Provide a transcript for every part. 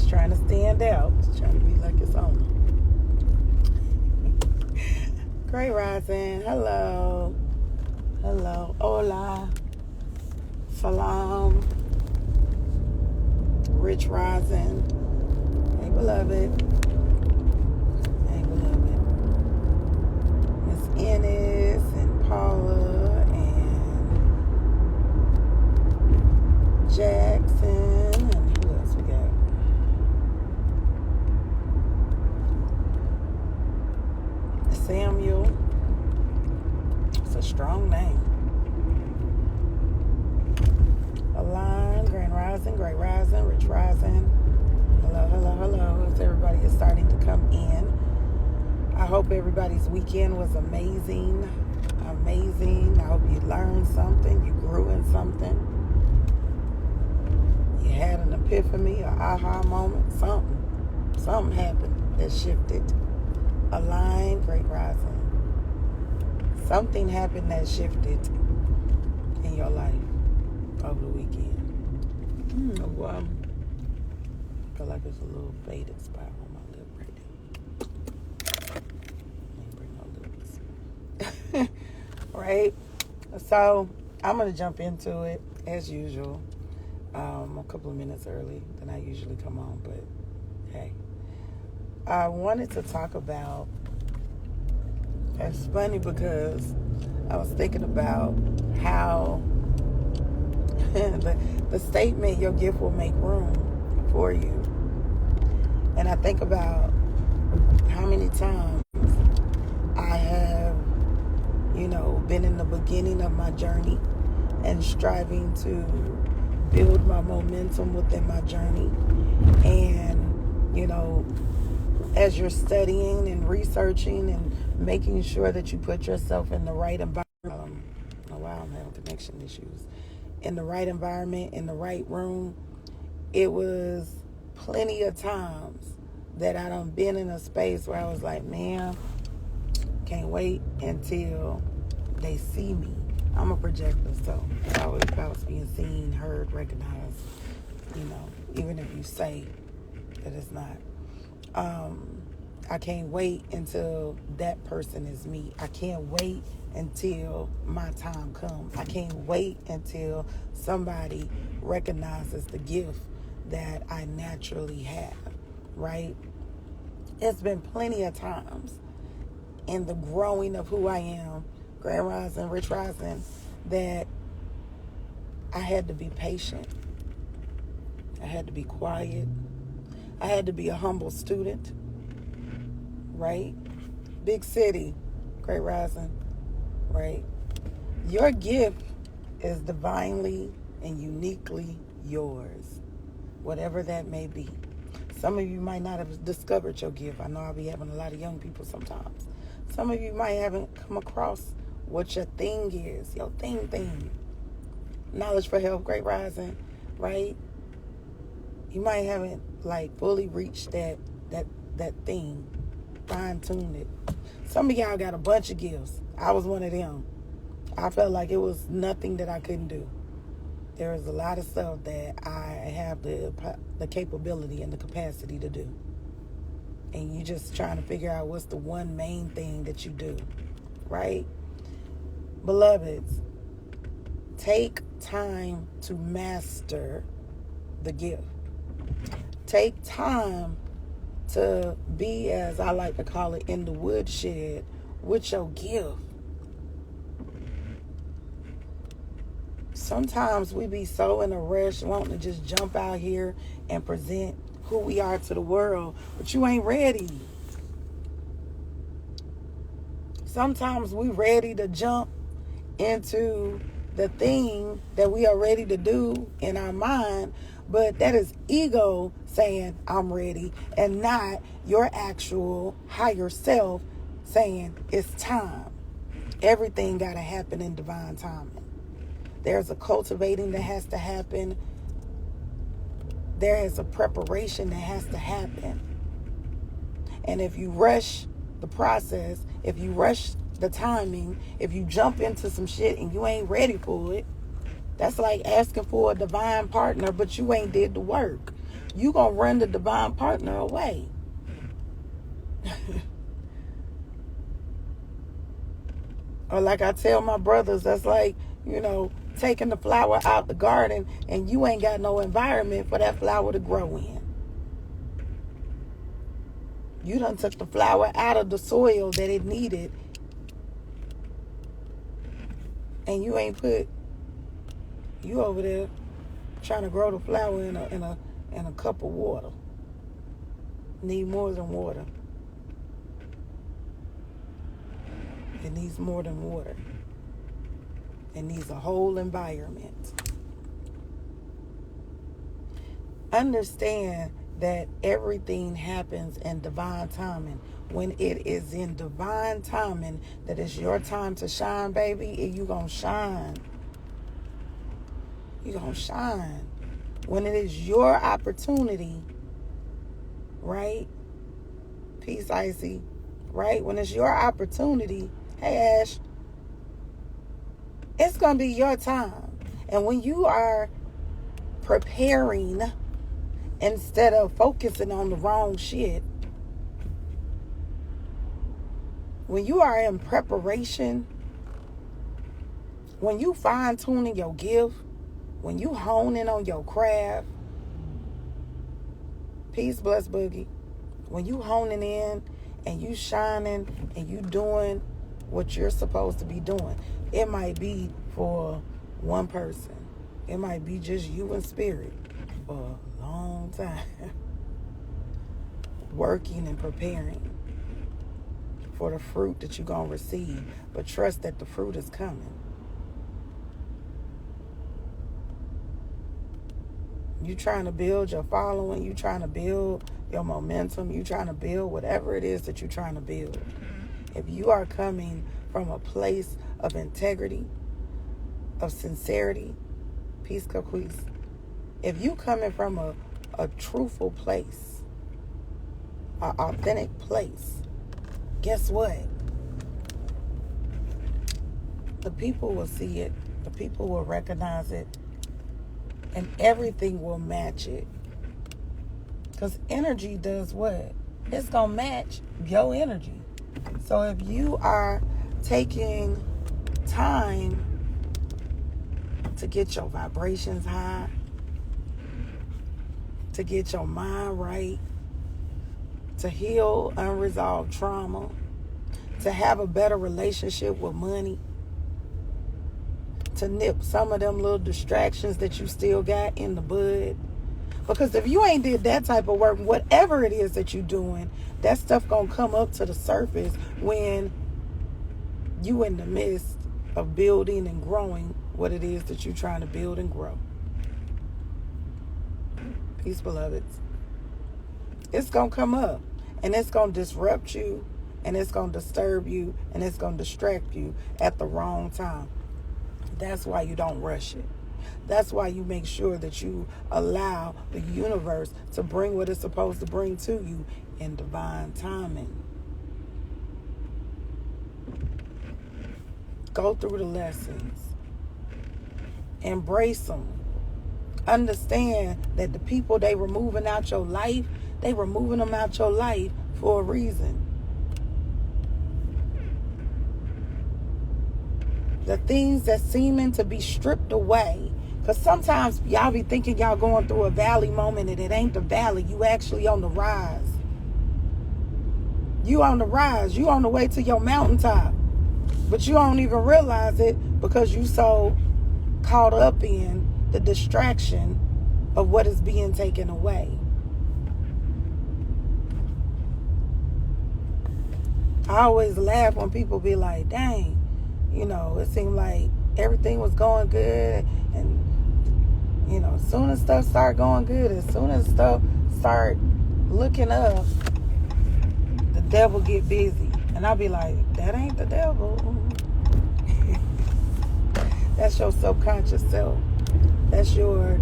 Just trying to stand out. Just trying to be like its owner. Great rising. Hello. Hello. Hola. Salam. Rich rising. Hey, beloved. Hey, beloved. Miss Ennis and Paula and Jackson. And who else we got? Samuel. It's a strong name. Align, Grand Rising, Great Rising, Rich Rising. Hello, hello, hello. As everybody is starting to come in. I hope everybody's weekend was amazing. Amazing. I hope you learned something. You grew in something. You had an epiphany, an aha moment, something. Something happened that shifted. Align, Great Rising. Something happened that shifted in your life over the weekend. I feel like there's a little faded spot on my lip right there. Let me bring my lips. Right? So, I'm going to jump into it as usual. A couple of minutes early than I usually come on, but hey. I wanted to talk about, it's funny because I was thinking about how the statement, your gift will make room for you. And I think about how many times I have, been in the beginning of my journey and striving to build my momentum within my journey. And, as you're studying and researching and making sure that you put yourself in the right environment, I'm having connection issues. In the right environment, in the right room, it was plenty of times that I done been in a space where I was like, man, can't wait until they see me. I'm a projector, so it's always about being seen, heard, recognized, even if you say that it's not. I can't wait until that person is me. I can't wait until my time comes. I can't wait until somebody recognizes the gift that I naturally have, right? It's been plenty of times in the growing of who I am, Grand Rising, Rich Rising, that I had to be patient. I had to be quiet. I had to be a humble student, right? Big city, Great Rising, right? Your gift is divinely and uniquely yours, whatever that may be. Some of you might not have discovered your gift. I know I'll be having a lot of young people sometimes. Some of you might haven't come across what your thing is, your thing. Knowledge for health, Great Rising, right? You might haven't fully reached that thing, fine-tuned it. Some of y'all got a bunch of gifts. I was one of them. I felt like it was nothing that I couldn't do. There is a lot of stuff that I have the capability and the capacity to do. And you just trying to figure out what's the one main thing that you do, right? Beloveds, take time to master the gift. Take time to be, as I like to call it, in the woodshed with your gift. Sometimes we be so in a rush wanting to just jump out here and present who we are to the world, but you ain't ready. Sometimes we ready to jump into the thing that we are ready to do in our mind, but that is ego saying I'm ready, and not your actual higher self saying it's time. Everything got to happen in divine timing. There's a cultivating that has to happen. There is a preparation that has to happen. And if you rush the process, if you rush the timing, if you jump into some shit and you ain't ready for it, that's like asking for a divine partner, but you ain't did the work. you going to run the divine partner away. Or like I tell my brothers, that's like, taking the flower out the garden and you ain't got no environment for that flower to grow in. You done took the flower out of the soil that it needed, and you ain't put, you over there trying to grow the flower in a cup of water. Need more than water. It needs more than water. It needs a whole environment. Understand that everything happens in divine timing. When it is in divine timing, that it's your time to shine, baby, you gonna shine. You gonna shine. When it is your opportunity, right? Peace, Icy. Right? When it's your opportunity, hey, Ash, it's gonna be your time. And when you are preparing instead of focusing on the wrong shit, when you are in preparation, when you fine-tuning your gift, when you honing on your craft, peace, bless, boogie, when you honing in and you shining and you doing what you're supposed to be doing, it might be for one person. It might be just you and spirit for a long time. Working and preparing for the fruit that you're going to receive. But trust that the fruit is coming. You trying to build your following. You trying to build your momentum. You trying to build whatever it is that you're trying to build. If you are coming from a place of integrity, of sincerity, peace, caquise. If you coming from a truthful place, an authentic place, guess what? The people will see it. The people will recognize it. And everything will match it. Because energy does what? It's going to match your energy. So if you are taking time to get your vibrations high, to get your mind right, to heal unresolved trauma, to have a better relationship with money, to nip some of them little distractions that you still got in the bud. Because if you ain't did that type of work, whatever it is that you're doing, that stuff gonna come up to the surface when you in the midst of building and growing what it is that you're trying to build and grow. Peace, beloveds. It's gonna come up, and it's gonna disrupt you, and it's gonna disturb you, and it's gonna distract you at the wrong time. That's why you don't rush it. That's why you make sure that you allow the universe to bring what it's supposed to bring to you in divine timing. Go through the lessons. Embrace them. Understand that the people they removing out your life, they removing them out your life for a reason. The things that seeming to be stripped away. Because sometimes y'all be thinking y'all going through a valley moment and it ain't the valley. You actually on the rise. You on the rise. You on the way to your mountaintop. But you don't even realize it because you so caught up in the distraction of what is being taken away. I always laugh when people be like, dang, it seemed like everything was going good, and as soon as stuff start going good, as soon as stuff start looking up, the devil get busy. And I'll be like, that ain't the devil. That's your subconscious self. That's your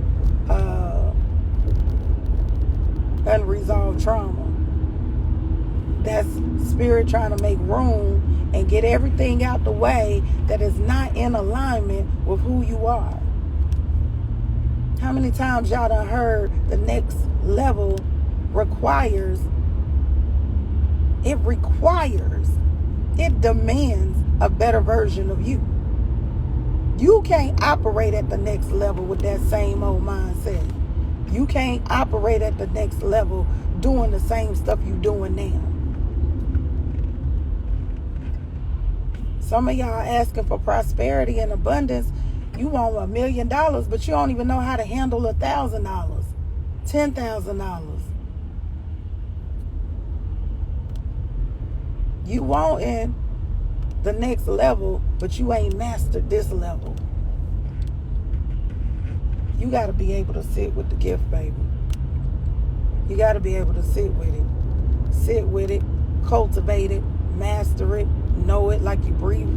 unresolved trauma. That's spirit trying to make room and get everything out the way that is not in alignment with who you are. How many times y'all done heard The next level requires, it demands a better version of you. You can't operate at the next level with that same old mindset. You can't operate at the next level doing the same stuff you're doing now. Some of y'all asking for prosperity and abundance. You want $1 million, but you don't even know how to handle $1,000, $10,000. You wanting the next level, but you ain't mastered this level. You got to be able to sit with the gift, baby. You got to be able to sit with it. Sit with it, cultivate it, master it, know it like you breathe.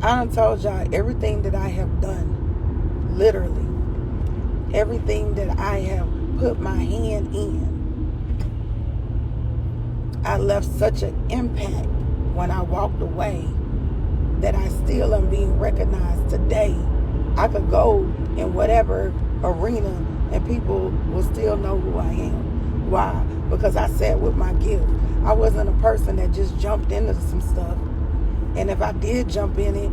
I done told y'all everything that I have done, literally. Everything that I have put my hand in. I left such an impact when I walked away that I still am being recognized today. I could go in whatever arena and people will still know who I am. Why? Because I sat with my gift. I wasn't a person that just jumped into some stuff. And if I did jump in it,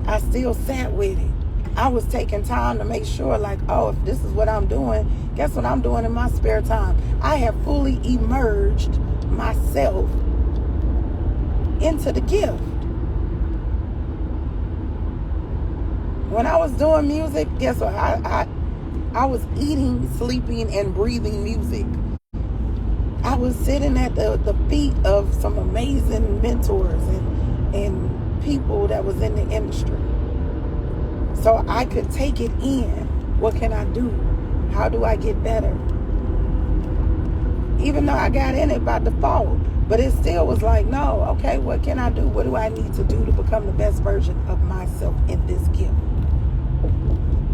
I still sat with it. I was taking time to make sure, like, oh, if this is what I'm doing, guess what I'm doing in my spare time? I have fully emerged myself into the gift. When I was doing music, guess what? I was eating, sleeping, and breathing music. I was sitting at the feet of some amazing mentors and people that was in the industry. So I could take it in. What can I do? How do I get better? Even though I got in it by default, but it still was like, no, okay, what can I do? What do I need to do to become the best version of myself in this gift?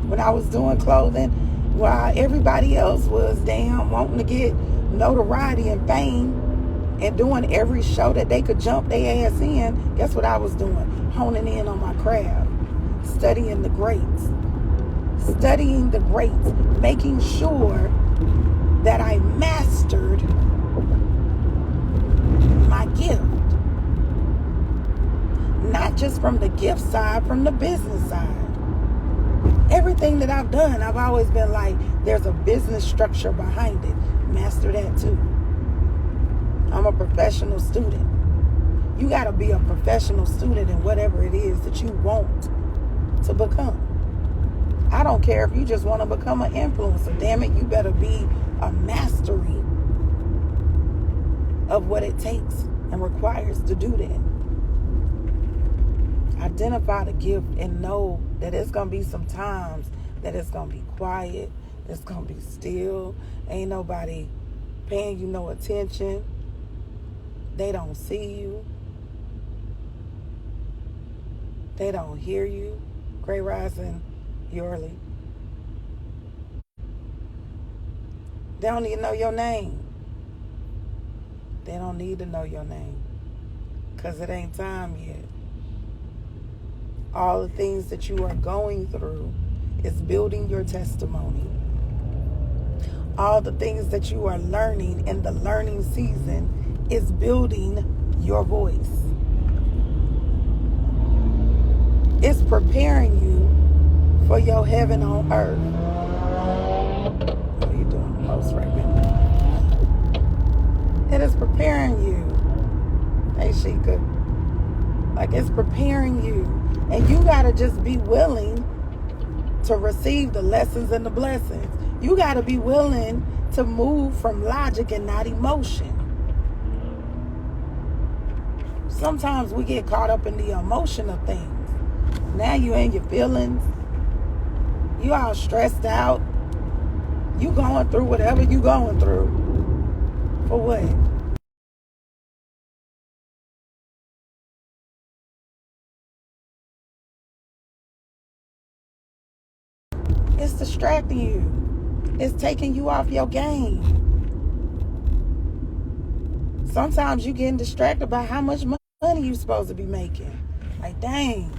When I was doing clothing, while everybody else was wanting to get notoriety and fame and doing every show that they could jump their ass in, guess what I was doing? Honing in on my craft. Studying the greats, making sure that I mastered my gift. Not just from the gift side, from the business side. Everything that I've done, I've always been like, there's a business structure behind it. Master that too. I'm a professional student. You got to be a professional student in whatever it is that you want to become. I don't care if you just want to become an influencer. Damn it, you better be a mastery of what it takes and requires to do that. Identify the gift and know that it's going to be some times that it's going to be quiet, it's going to be still, ain't nobody paying you no attention, they don't see you, they don't hear you. Great Rising, Yorley. They don't even know your name. They don't need to know your name because it ain't time yet. All the things that you are going through is building your testimony. All the things that you are learning in the learning season is building your voice. It's preparing you for your heaven on earth. What are you doing the most right now? It is preparing you. Hey, Sheikah. Like, it's preparing you. And you got to just be willing to receive the lessons and the blessings. You got to be willing to move from logic and not emotion. Sometimes we get caught up in the emotion of things. Now you in your feelings. You all stressed out. You going through whatever you going through. For what? It's distracting you. It's taking you off your game. Sometimes you getting distracted by how much money money you supposed to be making. Like, dang,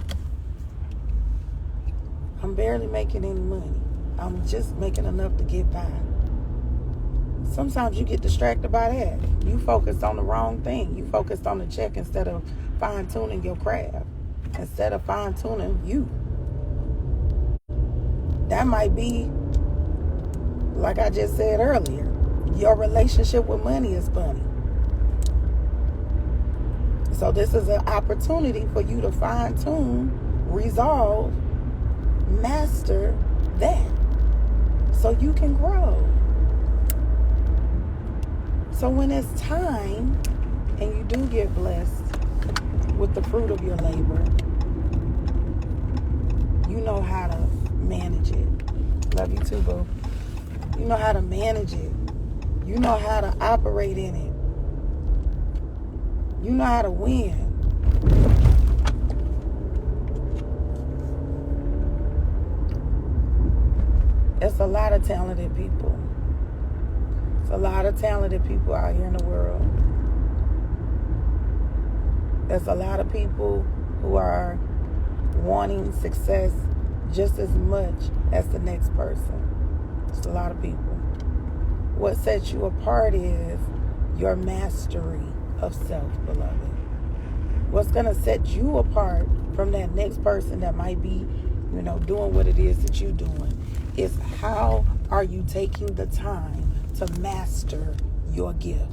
I'm barely making any money. I'm just making enough to get by. Sometimes you get distracted by that. You focus on the wrong thing. You focused on the check instead of fine-tuning your craft. Instead of fine-tuning you. That might be, like I just said earlier, your relationship with money is funny. So this is an opportunity for you to fine-tune, resolve, master that so you can grow. So when it's time and you do get blessed with the fruit of your labor, you know how to manage it. Love you too, boo. You know how to manage it. You know how to operate in it. You know how to win. It's a lot of talented people. It's a lot of talented people out here in the world. There's a lot of people who are wanting success just as much as the next person. It's a lot of people. What sets you apart is your mastery of self, beloved. What's going to set you apart from that next person that might be, doing what it is that you're doing is how are you taking the time to master your gift?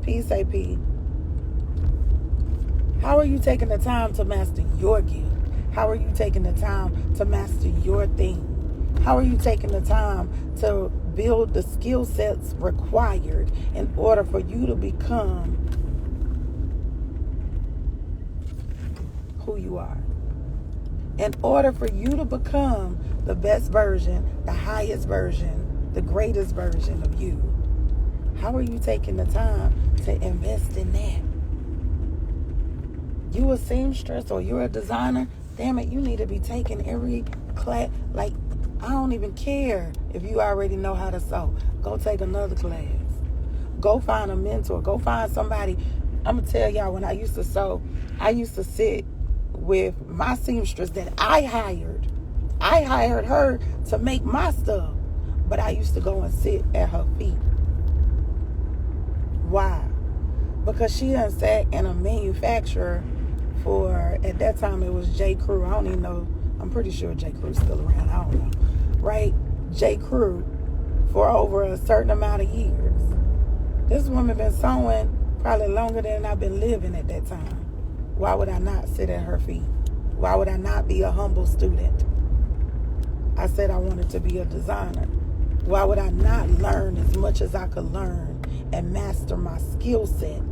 Peace, AP. How are you taking the time to master your gift? How are you taking the time to master your thing? How are you taking the time to build the skill sets required in order for you to become who you are? In order for you to become the best version, the highest version, the greatest version of you, how are you taking the time to invest in that? You a seamstress or you're a designer, damn it, you need to be taking every class. Like, I don't even care if you already know how to sew. Go take another class. Go find a mentor. Go find somebody. I'm going to tell y'all, when I used to sew, I used to sit with my seamstress that I hired. I hired her to make my stuff. But I used to go and sit at her feet. Why? Because she done sat in a manufacturer for, at that time it was J. Crew. I don't even know. I'm pretty sure J. Crew's still around. I don't know. Right? J. Crew for over a certain amount of years. This woman been sewing probably longer than I've been living at that time. Why would I not sit at her feet? Why would I not be a humble student? I said I wanted to be a designer. Why would I not learn as much as I could learn and master my skill set?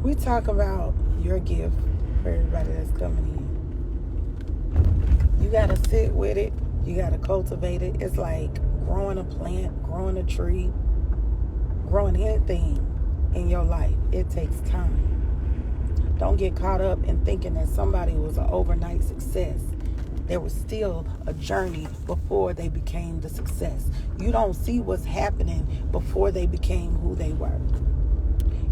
We talk about your gift for everybody that's coming in. You got to sit with it. You got to cultivate it. It's like growing a plant, growing a tree, growing anything in your life. It takes time. Don't get caught up in thinking that somebody was an overnight success. There was still a journey before they became the success. You don't see what's happening before they became who they were.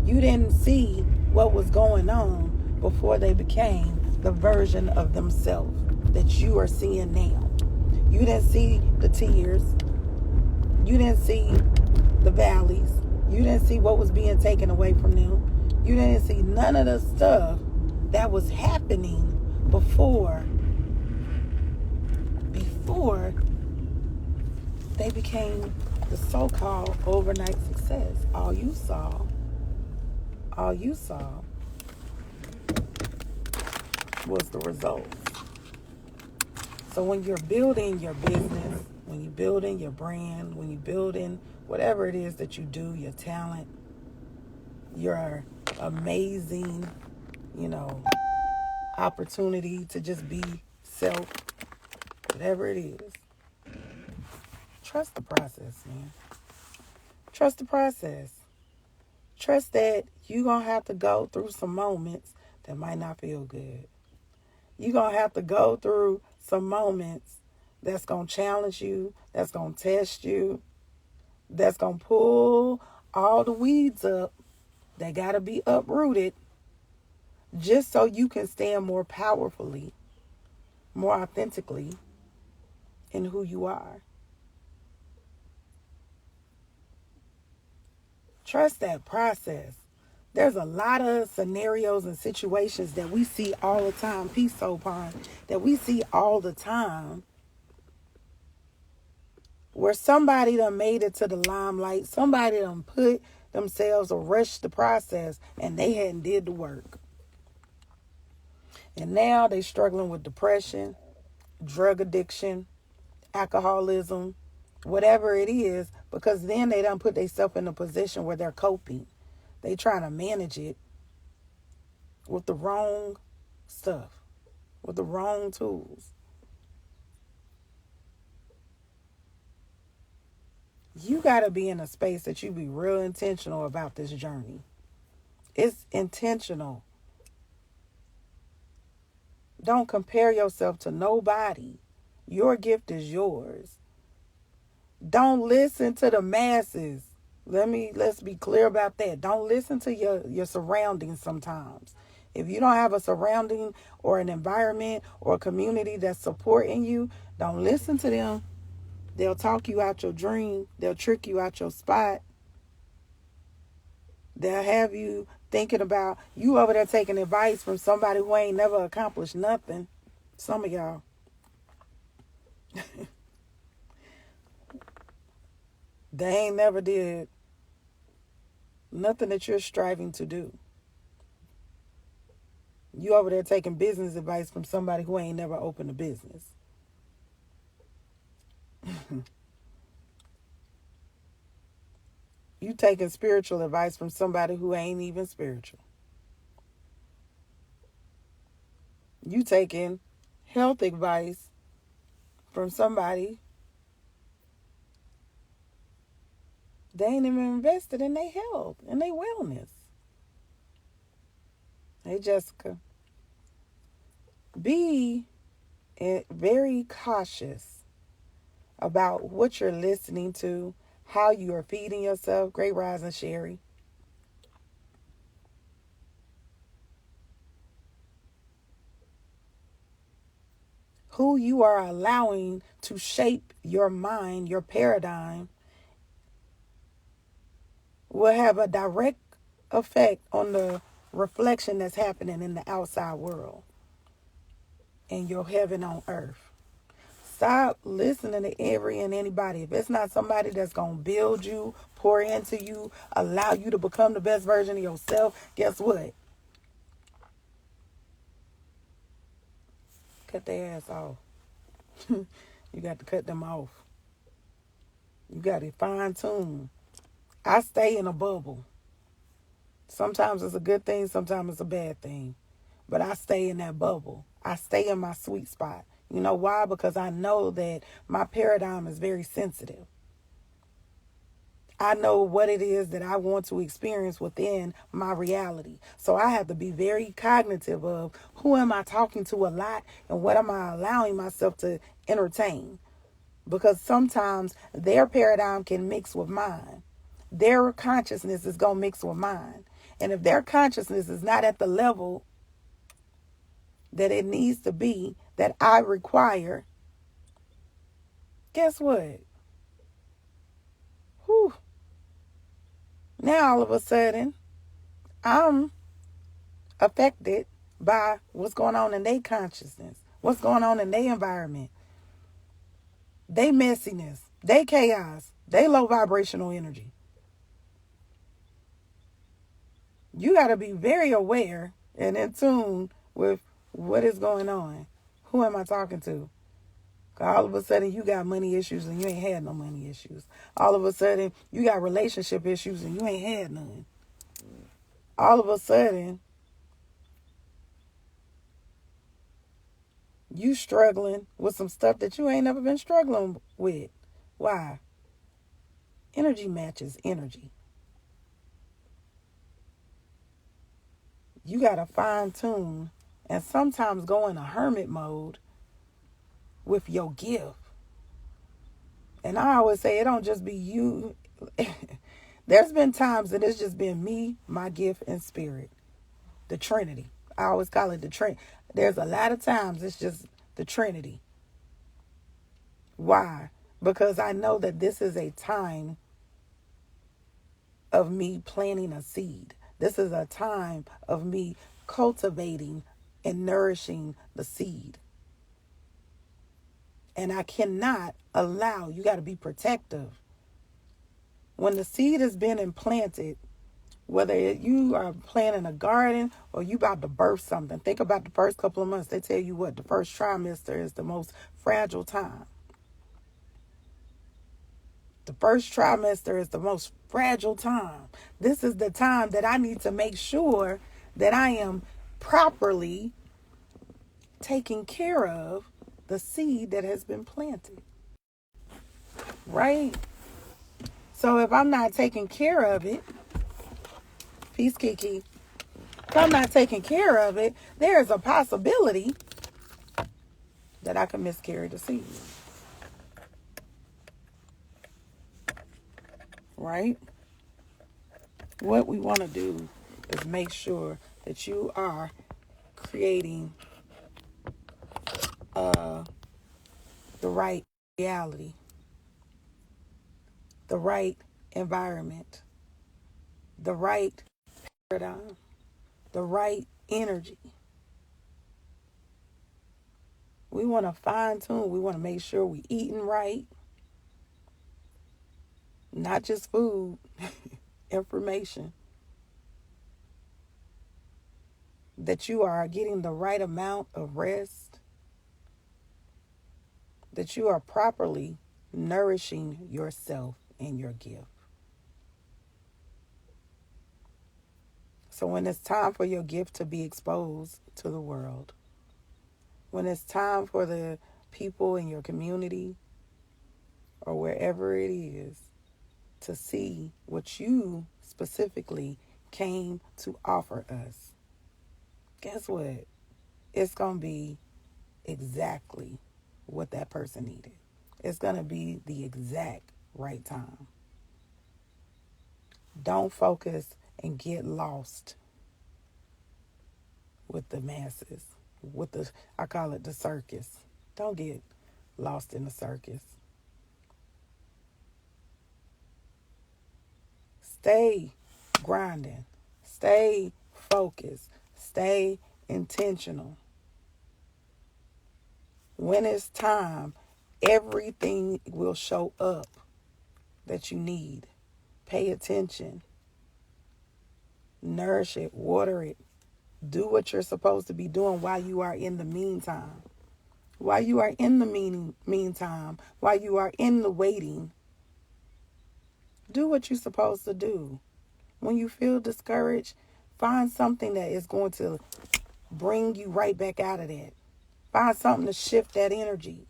You didn't see what was going on before they became the version of themselves that you are seeing now. You didn't see the tears. You didn't see the valleys. You didn't see what was being taken away from them. You didn't see none of the stuff that was happening before they became the so-called overnight success. All you saw was the results. So when you're building your business, when you're building your brand, when you're building whatever it is that you do, your talent, your amazing, opportunity to just be self, whatever it is, trust the process, man. Trust the process. Trust that you're going to have to go through some moments that might not feel good. You're going to have to go through some moments that's going to challenge you, that's going to test you, that's going to pull all the weeds up that got to be uprooted just so you can stand more powerfully, more authentically in who you are. Trust that process. There's a lot of scenarios and situations that we see all the time, Peace Soul Pond, that we see all the time, where somebody done made it to the limelight, somebody done put themselves or rushed the process, and they hadn't did the work. And now they struggling with depression, drug addiction, alcoholism, whatever it is, because then they done put themselves in a position where they're coping. They trying to manage it with the wrong stuff, with the wrong tools. You got to be in a space that you be real intentional about this journey. It's intentional. Don't compare yourself to nobody. Your gift is yours. Don't listen to the masses. Let's be clear about that. Don't listen to your surroundings sometimes. If you don't have a surrounding or an environment or a community that's supporting you, don't listen to them. They'll talk you out your dream. They'll trick you out your spot. They'll have you thinking about you over there taking advice from somebody who ain't never accomplished nothing. Some of y'all. They ain't never did nothing that you're striving to do. You over there taking business advice from somebody who ain't never opened a business. You taking spiritual advice from somebody who ain't even spiritual. You taking health advice from somebody they ain't even invested in their health and their wellness. Hey, Jessica. Be very cautious about what you're listening to, how you are feeding yourself. Great rising, Sherry. Who you are allowing to shape your mind, your paradigm, will have a direct effect on the reflection that's happening in the outside world and your heaven on earth. Stop listening to every and anybody. If it's not somebody that's going to build you, pour into you, allow you to become the best version of yourself, guess what? Cut their ass off. You got to cut them off. You got to fine tune. I stay in a bubble. Sometimes it's a good thing, sometimes it's a bad thing. But I stay in that bubble. I stay in my sweet spot. You know why? Because I know that my paradigm is very sensitive. I know what it is that I want to experience within my reality. So I have to be very cognitive of who am I talking to a lot and what am I allowing myself to entertain. Because sometimes their paradigm can mix with mine. Their consciousness is going to mix with mine. And if their consciousness is not at the level that it needs to be, that I require, guess what? Whew. Now all of a sudden, I'm affected by what's going on in their consciousness, what's going on in their environment, their messiness, their chaos, their low vibrational energy. You got to be very aware and in tune with what is going on. Who am I talking to? All of a sudden, you got money issues and you ain't had no money issues. All of a sudden, you got relationship issues and you ain't had none. All of a sudden, you struggling with some stuff that you ain't never been struggling with. Why? Energy matches energy. You got to fine tune and sometimes go in a hermit mode with your gift. And I always say it don't just be you. There's been times that it's just been me, my gift, and spirit. The Trinity. I always call it the Trinity. There's a lot of times it's just the Trinity. Why? Because I know that this is a time of me planting a seed. This is a time of me cultivating and nourishing the seed. And I cannot allow, you got to be protective. When the seed has been implanted, whether you are planting a garden or you about to birth something, think about the first couple of months. They tell you what, the first trimester is the most fragile time. The first trimester is the most fragile time. This is the time that I need to make sure that I am properly taking care of the seed that has been planted. Right? So if I'm not taking care of it, peace, Kiki. If I'm not taking care of it, there's a possibility that I can miscarry the seed. Right? What we want to do is make sure that you are creating the right reality, the right environment, the right paradigm, the right energy. We want to fine tune. We want to make sure we're eating right, not just food, information. That you are getting the right amount of rest, that you are properly nourishing yourself and your gift. So when it's time for your gift to be exposed to the world, when it's time for the people in your community or wherever it is to see what you specifically came to offer us, guess what? It's going to be exactly what that person needed. It's going to be the exact right time. Don't focus and get lost with the masses, with the, I call it the circus. Don't get lost in the circus. Stay grinding. Stay focused. Stay intentional. When it's time, everything will show up that you need. Pay attention. Nourish it. Water it. Do what you're supposed to be doing while you are in the meantime. While you are in the meantime, while you are in the waiting, do what you're supposed to do. When you feel discouraged, find something that is going to bring you right back out of that. Find something to shift that energy.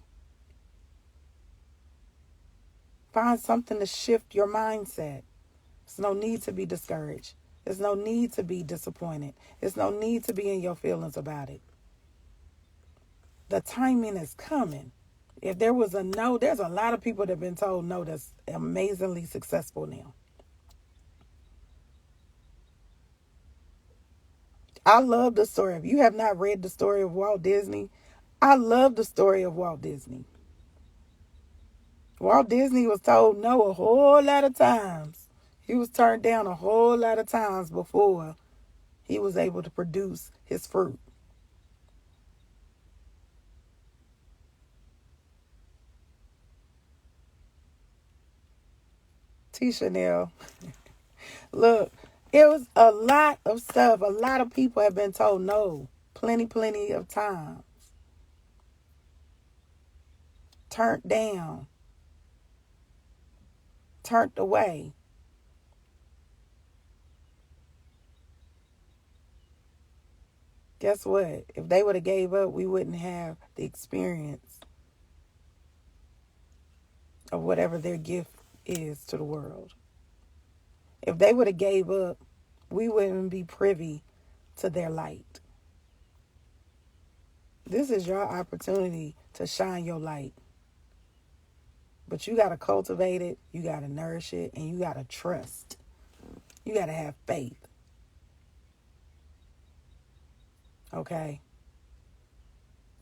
Find something to shift your mindset. There's no need to be discouraged. There's no need to be disappointed. There's no need to be in your feelings about it. The timing is coming. If there was a no, there's a lot of people that have been told no that's amazingly successful now. I love the story. If you have not read the story of Walt Disney, I love the story of Walt Disney. Walt Disney was told no a whole lot of times. He was turned down a whole lot of times before he was able to produce his fruit. T. Chanel. Look, it was a lot of stuff. A lot of people have been told no. Plenty of times. Turned down. Turned away. Guess what? If they would have gave up, we wouldn't have the experience of whatever their gift is to the world. If they would have gave up, we wouldn't be privy to their light. This is your opportunity to shine your light. But you got to cultivate it, you got to nourish it, and you got to trust. You got to have faith. Okay?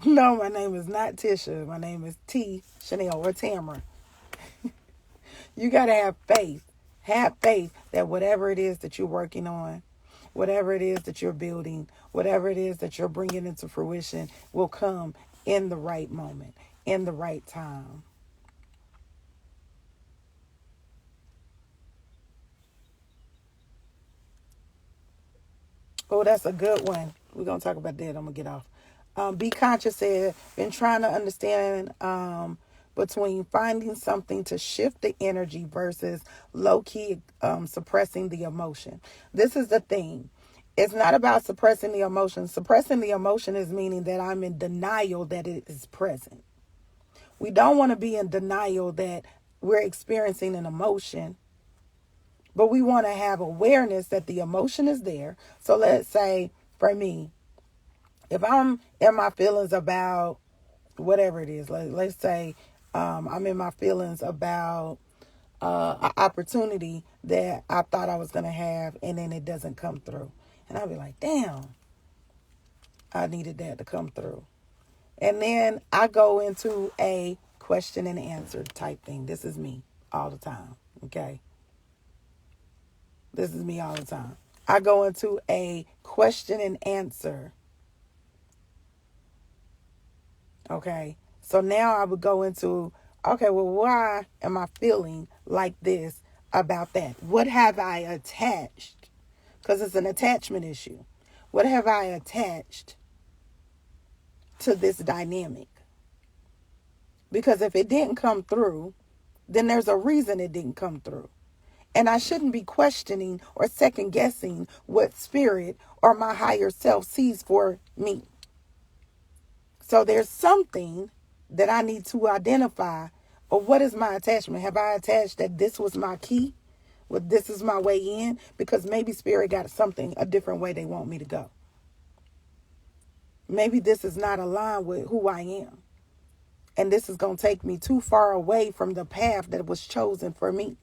No, my name is not Tisha. My name is T. Chanel or Tamara. You got to have faith. Have faith that whatever it is that you're working on, whatever it is that you're building, whatever it is that you're bringing into fruition will come in the right moment, in the right time. Oh, that's a good one. We're going to talk about that. I'm going to get off. Be Conscious said, been trying to understand between finding something to shift the energy versus low-key suppressing the emotion. This is the thing. It's not about suppressing the emotion. Suppressing the emotion is meaning that I'm in denial that it is present. We don't want to be in denial that we're experiencing an emotion, but we want to have awareness that the emotion is there. So let's say, for me, if I'm in my feelings about whatever it is, let's say I'm in my feelings about an opportunity that I thought I was going to have, and then it doesn't come through. And I'll be like, damn, I needed that to come through. And then I go into a question and answer type thing. This is me all the time, okay? This is me all the time. I go into a question and answer. Okay. So now I would go into, okay, well, why am I feeling like this about that? What have I attached? Because it's an attachment issue. What have I attached to this dynamic? Because if it didn't come through, then there's a reason it didn't come through. And I shouldn't be questioning or second guessing what spirit or my higher self sees for me. So there's something that I need to identify. Or what is my attachment? Have I attached that this was my key? Well, this is my way in? Because maybe spirit got something, a different way they want me to go. Maybe this is not aligned with who I am. And this is going to take me too far away from the path that was chosen for me.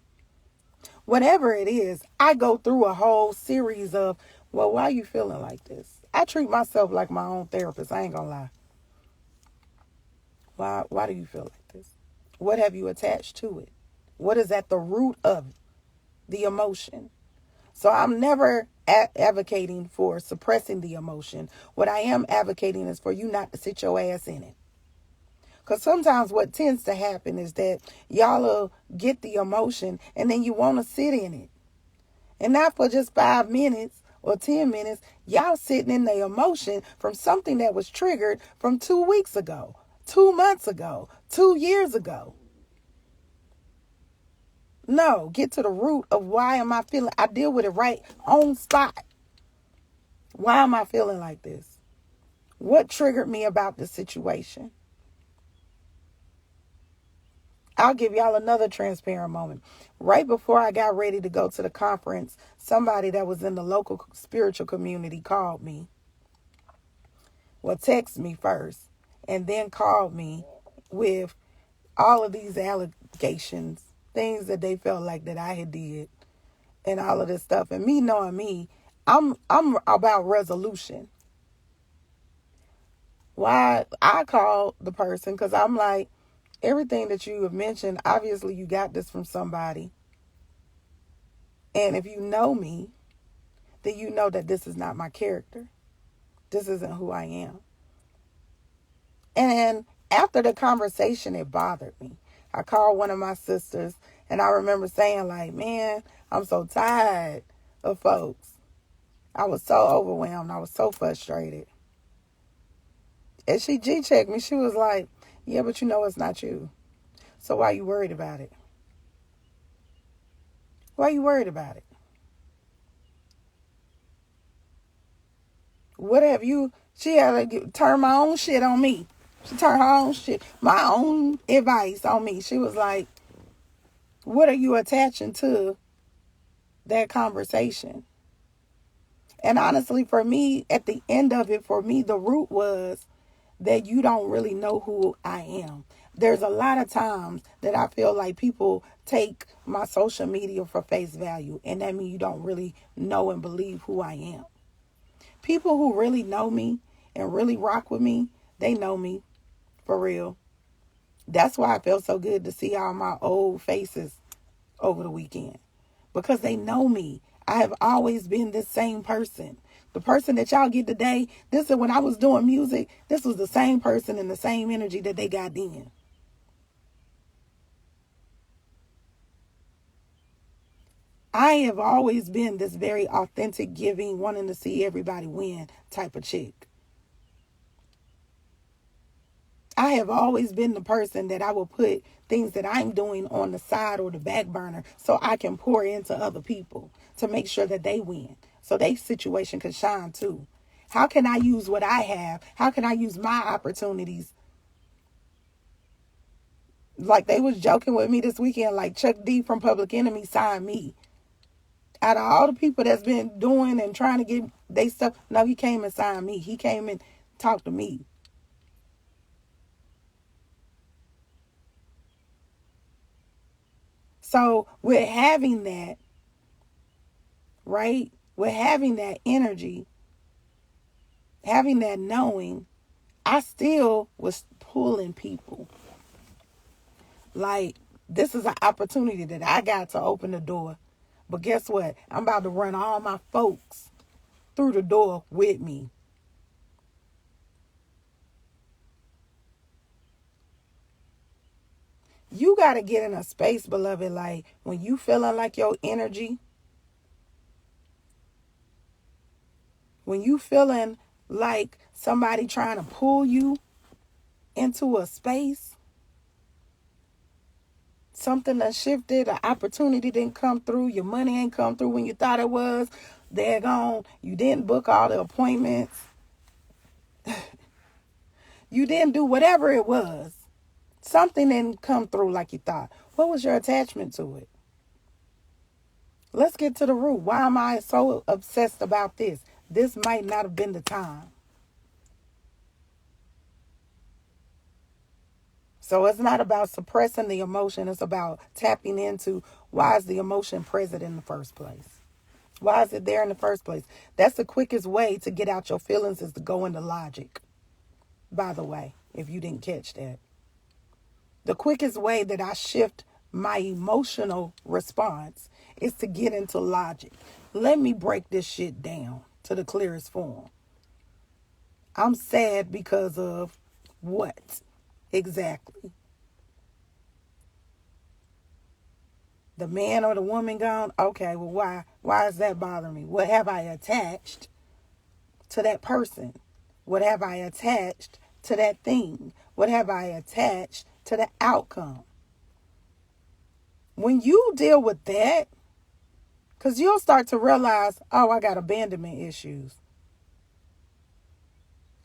Whatever it is, I go through a whole series of, well, why are you feeling like this? I treat myself like my own therapist. I ain't going to lie. Why do you feel like this? What have you attached to it? What is at the root of the emotion? So I'm never advocating for suppressing the emotion. What I am advocating is for you not to sit your ass in it. Because sometimes what tends to happen is that y'all will get the emotion and then you want to sit in it. And not for just 5 minutes or 10 minutes. Y'all sitting in the emotion from something that was triggered from 2 weeks ago, 2 months ago, 2 years ago. No, get to the root of why am I feeling. I deal with it right on spot. Why am I feeling like this? What triggered me about the situation? I'll give y'all another transparent moment. Right before I got ready to go to the conference, somebody that was in the local spiritual community called me. Well, texted me first and then called me with all of these allegations, things that they felt like that I had did and all of this stuff. And me knowing me, I'm about resolution. Why I called the person because I'm like, everything that you have mentioned, obviously you got this from somebody. And if you know me, then you know that this is not my character. This isn't who I am. And after the conversation, it bothered me. I called one of my sisters and I remember saying like, man, I'm so tired of folks. I was so overwhelmed. I was so frustrated. And she G-checked me. She was like, yeah, but you know it's not you. So why are you worried about it? Why are you worried about it? What have you... She had to turn my own shit on me. She turned her own shit, my own advice on me. She was like, what are you attaching to that conversation? And honestly, for me, at the end of it, for me, the root was that you don't really know who I am. There's a lot of times that I feel like people take my social media for face value, and that means you don't really know and believe who I am. People who really know me and really rock with me, they know me for real. That's why I felt so good to see all my old faces over the weekend, because they know me. I have always been this same person. The person that y'all get today, this is when I was doing music, this was the same person and the same energy that they got then. I have always been this very authentic, giving, wanting to see everybody win type of chick. I have always been the person that I will put things that I'm doing on the side or the back burner so I can pour into other people to make sure that they win, so their situation can shine too. How can I use what I have? How can I use my opportunities? Like they was joking with me this weekend, like Chuck D from Public Enemy signed me. Out of all the people that's been doing and trying to get they stuff, no, he came and signed me. He came and talked to me. So with having that, right? With having that energy, having that knowing, I still was pulling people. Like, this is an opportunity that I got to open the door. But guess what? I'm about to run all my folks through the door with me. You got to get in a space, beloved, like when you feeling like your energy, when you feeling like somebody trying to pull you into a space, something that shifted, an opportunity didn't come through, your money ain't come through when you thought it was, they're gone, you didn't book all the appointments, you didn't do whatever it was, something didn't come through like you thought. What was your attachment to it? Let's get to the root. Why am I so obsessed about this? This might not have been the time. So it's not about suppressing the emotion. It's about tapping into why is the emotion present in the first place? Why is it there in the first place? That's the quickest way to get out your feelings, is to go into logic. By the way, if you didn't catch that. The quickest way that I shift my emotional response is to get into logic. Let me break this shit down to the clearest form. I'm sad because of what exactly? The man or the woman gone? Okay, well, why? Why does that bother me? What have I attached to that person? What have I attached to that thing? What have I attached to the outcome? When you deal with that, because you'll start to realize, oh, I got abandonment issues.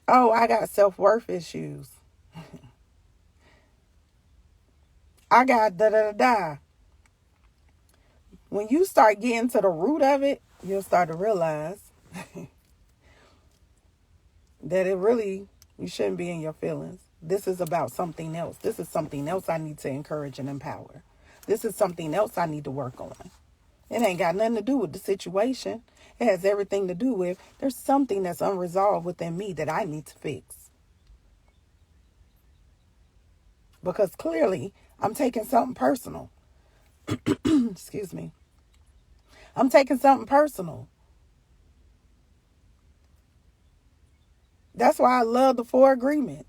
Oh, I got self-worth issues. I got da-da-da-da. When you start getting to the root of it, you'll start to realize that it really, you shouldn't be in your feelings. This is about something else. This is something else I need to encourage and empower. This is something else I need to work on. It ain't got nothing to do with the situation. It has everything to do with there's something that's unresolved within me that I need to fix. Because clearly I'm taking something personal. Excuse me. I'm taking something personal. That's why I love the 4 agreements.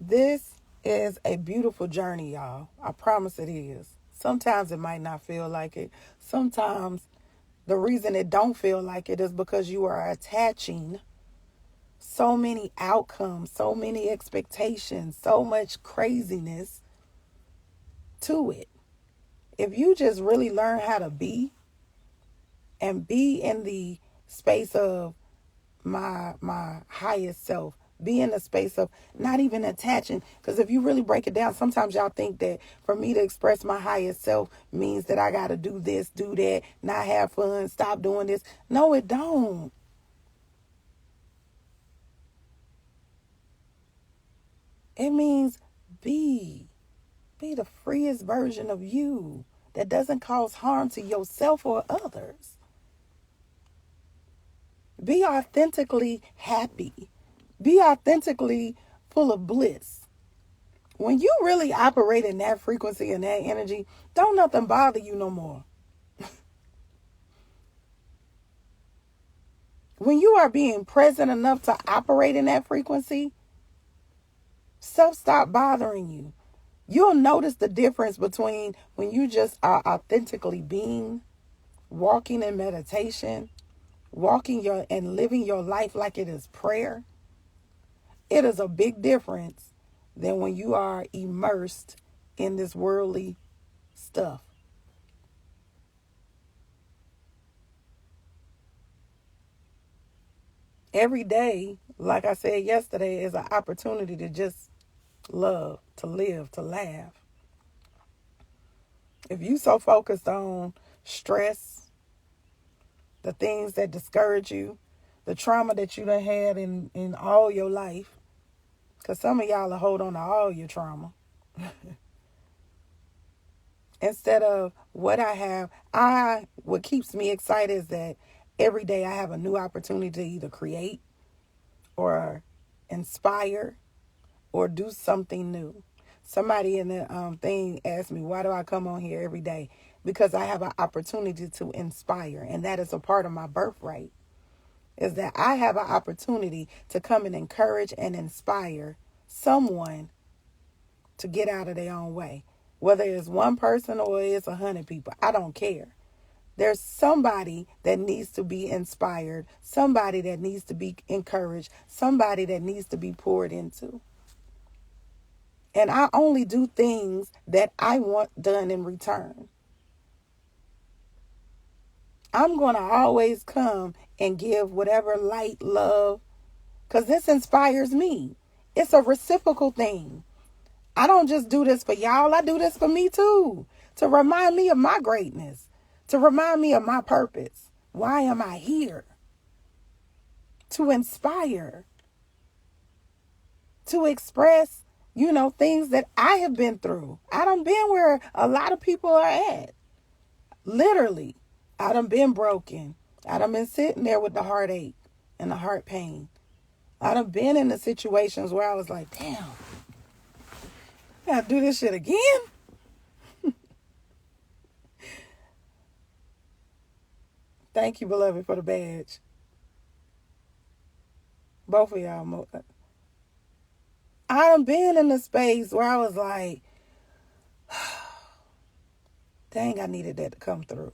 This is a beautiful journey, y'all. I promise it is. Sometimes it might not feel like it. Sometimes the reason it don't feel like it is because you are attaching so many outcomes, so many expectations, so much craziness to it. If you just really learn how to be and be in the space of my highest self, be in the space of not even attaching, because if you really break it down, sometimes y'all think that for me to express my highest self means that I got to do this, do that, not have fun, stop doing this. No, it don't. It means be the freest version of you that doesn't cause harm to yourself or others. Be authentically happy. Be authentically full of bliss. When you really operate in that frequency and that energy, don't nothing bother you no more. When you are being present enough to operate in that frequency, stuff stop bothering you. You'll notice the difference between when you just are authentically being, walking in meditation, walking your and living your life like it is prayer. It is a big difference than when you are immersed in this worldly stuff. Every day, like I said yesterday, is an opportunity to just love, to live, to laugh. If you so focused on stress, the things that discourage you, the trauma that you done had in all your life, because some of y'all will hold on to all your trauma. Instead of what I have, what keeps me excited is that every day I have a new opportunity to either create or inspire or do something new. Somebody in the thing asked me, why do I come on here every day? Because I have an opportunity to inspire, and that is a part of my birthright, is that I have an opportunity to come and encourage and inspire someone to get out of their own way. Whether it's one person or it's 100 people, I don't care. There's somebody that needs to be inspired, somebody that needs to be encouraged, somebody that needs to be poured into. And I only do things that I want done in return. I'm going to always come and give whatever light, love, because this inspires me. It's a reciprocal thing. I don't just do this for y'all. I do this for me too. To remind me of my greatness. To remind me of my purpose. Why am I here? To inspire. To express, things that I have been through. I done been where a lot of people are at. Literally. I done been broken. I done been sitting there with the heartache and the heart pain. I done been in the situations where I was like, damn, I gotta do this shit again? Thank you, beloved, for the badge. Both of y'all. I done been in the space where I was like, dang, I needed that to come through.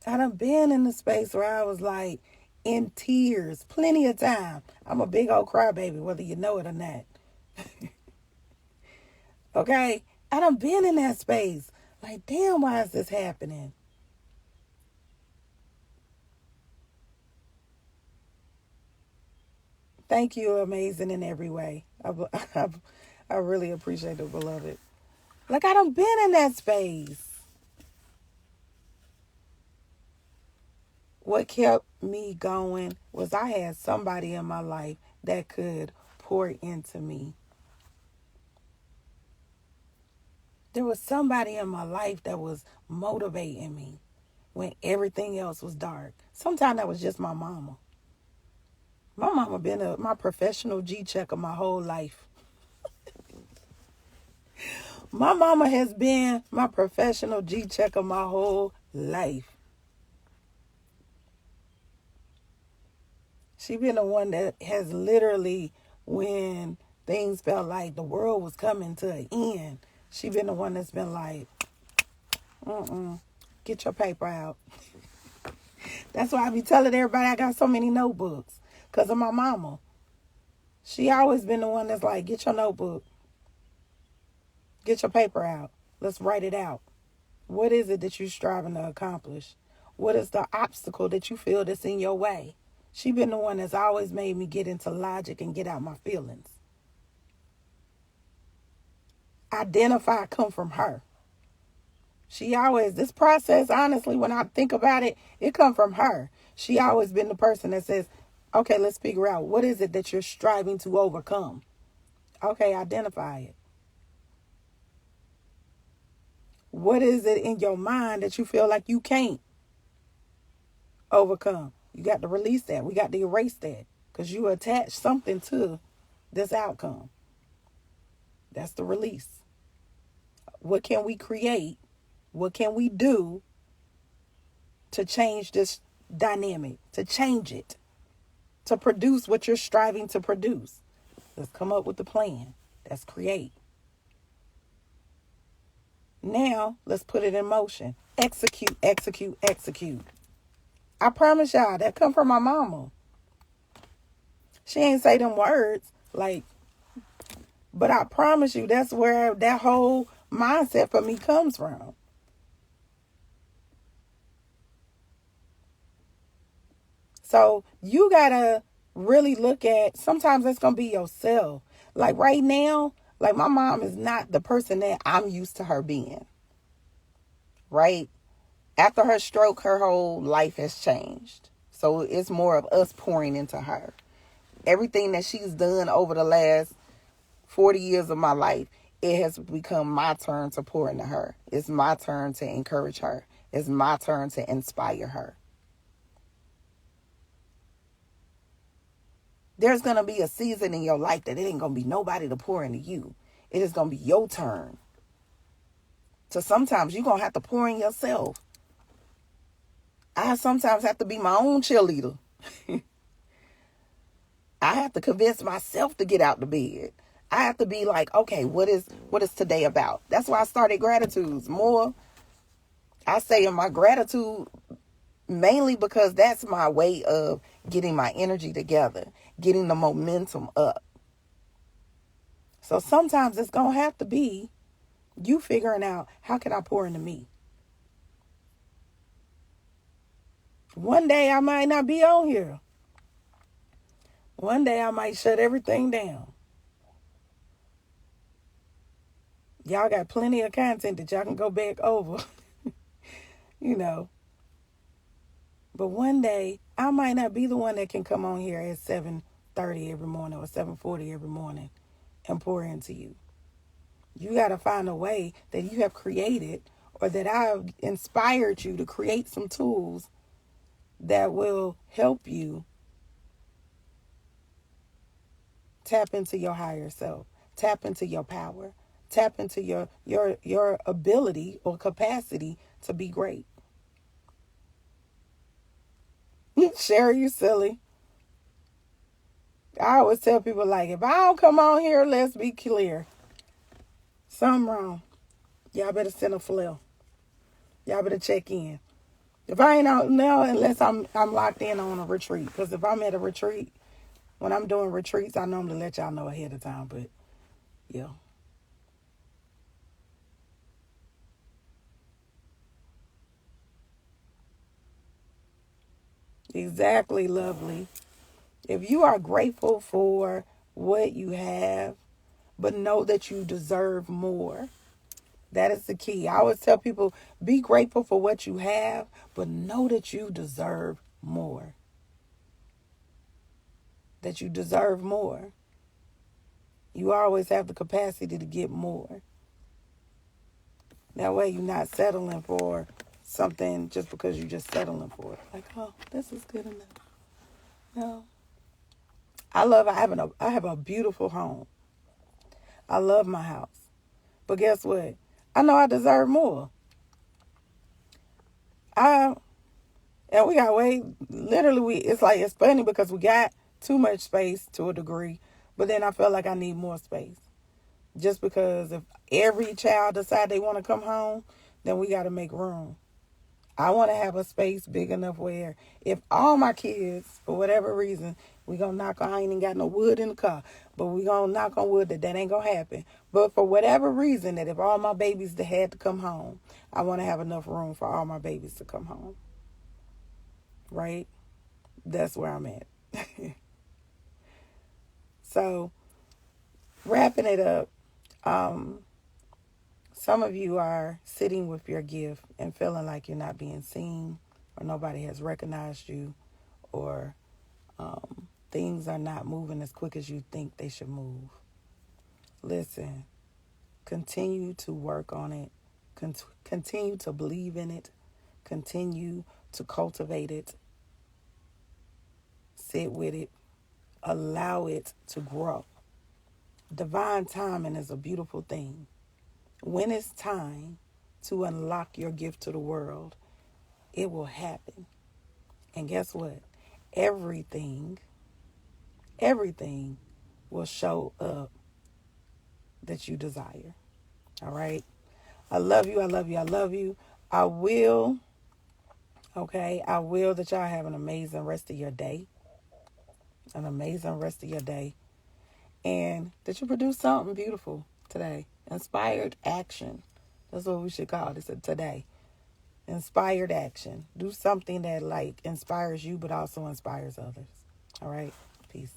I done been in the space where I was like in tears plenty of time. I'm a big old crybaby, whether you know it or not. Okay? I done been in that space. Like, damn, why is this happening? Thank you, amazing in every way. I really appreciate it, beloved. Like, I done been in that space. What kept me going was I had somebody in my life that could pour into me. There was somebody in my life that was motivating me when everything else was dark. Sometimes that was just my mama. My mama been my professional G-checker my whole life. My mama has been my professional G-checker my whole life. She been the one that has literally, when things felt like the world was coming to an end, she been the one that's been like, get your paper out. That's why I be telling everybody I got so many notebooks, because of my mama. She always been the one that's like, get your notebook. Get your paper out. Let's write it out. What is it that you're striving to accomplish? What is the obstacle that you feel that's in your way? She been the one that's always made me get into logic and get out my feelings. Identify come from her. She always, this process, honestly, when I think about it, it come from her. She always been the person that says, Okay, let's figure out, what is it that you're striving to overcome? Okay, identify it. What is it in your mind that you feel like you can't overcome? You got to release that. We got to erase that, because you attach something to this outcome. That's the release. What can we create? What can we do to change this dynamic, to change it, to produce what you're striving to produce? Let's come up with the plan. That's create. Now, let's put it in motion. Execute, execute, execute. I promise y'all, that come from my mama. She ain't say them words, like, but I promise you, that's where that whole mindset for me comes from. So you gotta really look at, sometimes it's gonna be yourself. Like right now, like my mom is not the person that I'm used to her being. Right? After her stroke, her whole life has changed. So it's more of us pouring into her. Everything that she's done over the last 40 years of my life, it has become my turn to pour into her. It's my turn to encourage her. It's my turn to inspire her. There's going to be a season in your life that it ain't going to be nobody to pour into you. It is going to be your turn. So sometimes you're going to have to pour in yourself. I sometimes have to be my own cheerleader. I have to convince myself to get out the bed. I have to be like, okay, what is today about? That's why I started gratitudes more. I say in my gratitude mainly because that's my way of getting my energy together, getting the momentum up. So sometimes it's going to have to be you figuring out, how can I pour into me? One day I might not be on here. One day I might shut everything down. Y'all got plenty of content that y'all can go back over, you know. But one day I might not be the one that can come on here at 7:30 every morning or 7:40 every morning and pour into you. You got to find a way that you have created, or that I've inspired you to create some tools that will help you tap into your higher self, tap into your power, tap into your ability or capacity to be great. Sherry, you silly. I always tell people, like, if I don't come on here, let's be clear, something wrong. Y'all better send a flare. Y'all better check in. If I ain't out now, unless I'm locked in on a retreat. Because if I'm at a retreat, when I'm doing retreats, I normally let y'all know ahead of time. But yeah. Exactly, lovely. If you are grateful for what you have, but know that you deserve more, that is the key. I always tell people, be grateful for what you have, but know that you deserve more. That you deserve more. You always have the capacity to get more. That way you're not settling for something just because you're just settling for it. Like, oh, this is good enough. No. I have a beautiful home. I love my house. But guess what? I know I deserve more. And we got it's funny because we got too much space to a degree, but then I feel like I need more space. Just because if every child decide they want to come home, then we got to make room. I want to have a space big enough where if all my kids, for whatever reason, I ain't even got no wood in the car, but we going to knock on wood that ain't going to happen. But for whatever reason, that if all my babies that had to come home, I want to have enough room for all my babies to come home. Right? That's where I'm at. So, wrapping it up, some of you are sitting with your gift and feeling like you're not being seen, or nobody has recognized you, or things are not moving as quick as you think they should move. Listen, continue to work on it. Continue to believe in it. Continue to cultivate it. Sit with it. Allow it to grow. Divine timing is a beautiful thing. When it's time to unlock your gift to the world, it will happen. And guess what? Everything will show up that you desire. All right? I love you. I love you. I love you. I will that y'all have an amazing rest of your day. An amazing rest of your day. And that you produce something beautiful today. Inspired action. That's what we should call this today. Inspired action. Do something that inspires you but also inspires others. All right? Peace.